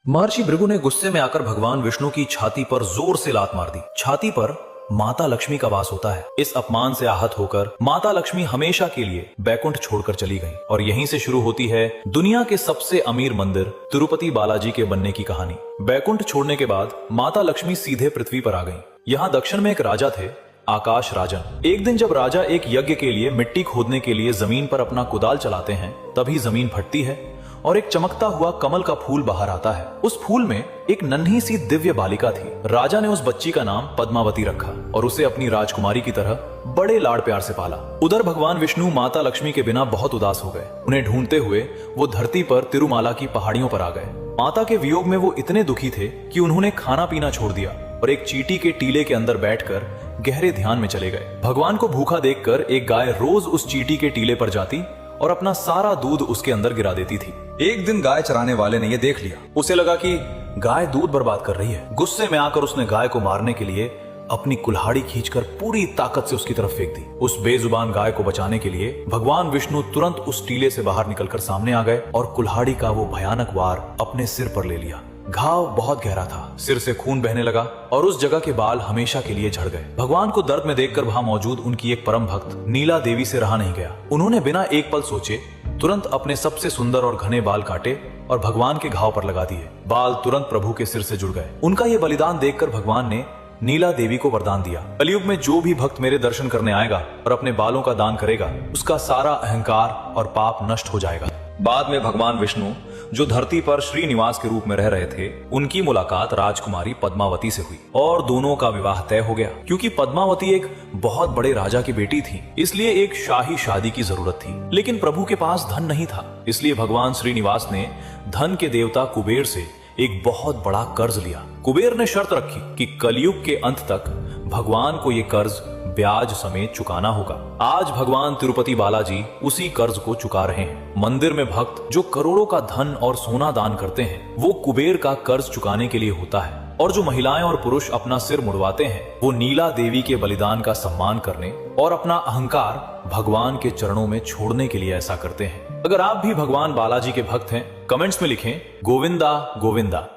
महर्षि भृगु ने गुस्से में आकर भगवान विष्णु की छाती पर जोर से लात मार दी। छाती पर माता लक्ष्मी का वास होता है। इस अपमान से आहत होकर माता लक्ष्मी हमेशा के लिए बैकुंठ छोड़कर चली गईं और यहीं से शुरू होती है दुनिया के सबसे अमीर मंदिर तिरुपति बालाजी के बनने की कहानी। बैकुंठ छोड़ने के बाद माता लक्ष्मी सीधे पृथ्वी पर आ गईं। यहाँ दक्षिण में एक राजा थे, आकाश राजन। एक दिन जब राजा एक यज्ञ के लिए मिट्टी खोदने के लिए जमीन पर अपना कुदाल चलाते हैं, तभी जमीन फटती है और एक चमकता हुआ कमल का फूल बाहर आता है। उस फूल में एक नन्ही सी दिव्य बालिका थी। राजा ने उस बच्ची का नाम पद्मावती रखा और उसे अपनी राजकुमारी की तरह बड़े लाड़ प्यार से पाला। उधर भगवान विष्णु माता लक्ष्मी के बिना बहुत उदास हो गए। उन्हें ढूंढते हुए वो धरती पर तिरुमाला की पहाड़ियों पर आ गए। माता के वियोग में वो इतने दुखी थे कि उन्होंने खाना पीना छोड़ दिया और एक चींटी के टीले के अंदर बैठकर गहरे ध्यान में चले गए। भगवान को भूखा देखकर एक गाय रोज उस चींटी के टीले पर जाती और अपना सारा दूध उसके अंदर गिरा देती थी। एक दिन गाय चराने वाले ने यह देख लिया। उसे लगा कि गाय दूध बर्बाद कर रही है। गुस्से में आकर उसने गाय को मारने के लिए अपनी कुल्हाड़ी खींचकर पूरी ताकत से उसकी तरफ फेंक दी। उस बेजुबान गाय को बचाने के लिए भगवान विष्णु तुरंत उस टीले से बाहर निकलकर सामने आ गए और कुल्हाड़ी का वो भयानक वार अपने सिर पर ले लिया। घाव बहुत गहरा था, सिर से खून बहने लगा और उस जगह के बाल हमेशा के लिए झड़ गए। भगवान को दर्द में देखकर वहां मौजूद उनकी एक परम भक्त नीला देवी से रहा नहीं गया। उन्होंने बिना एक पल सोचे तुरंत अपने सबसे सुंदर और घने बाल काटे और भगवान के घाव पर लगा दिए। बाल तुरंत प्रभु के सिर से जुड़ गए। उनका ये बलिदान देखकर भगवान ने नीला देवी को वरदान दिया, कलयुग में जो भी भक्त मेरे दर्शन करने आएगा और अपने बालों का दान करेगा, उसका सारा अहंकार और पाप नष्ट हो जाएगा। बाद में भगवान विष्णु जो धरती पर श्रीनिवास के रूप में रह रहे थे, उनकी मुलाकात राजकुमारी पद्मावती से हुई और दोनों का विवाह तय हो गया। क्योंकि पद्मावती एक बहुत बड़े राजा की बेटी थी, इसलिए एक शाही शादी की जरूरत थी। लेकिन प्रभु के पास धन नहीं था, इसलिए भगवान श्रीनिवास ने धन के देवता कुबेर से एक बहुत बड़ा कर्ज लिया। कुबेर ने शर्त रखी कि कलयुग के अंत तक भगवान को ये कर्ज ब्याज समेत चुकाना होगा। आज भगवान तिरुपति बालाजी उसी कर्ज को चुका रहे हैं। मंदिर में भक्त जो करोड़ों का धन और सोना दान करते हैं, वो कुबेर का कर्ज चुकाने के लिए होता है। और जो महिलाएं और पुरुष अपना सिर मुड़वाते हैं, वो नीला देवी के बलिदान का सम्मान करने और अपना अहंकार भगवान के चरणों में छोड़ने के लिए ऐसा करते हैं। अगर आप भी भगवान बालाजी के भक्त हैं, कमेंट्स में लिखें गोविंदा गोविंदा।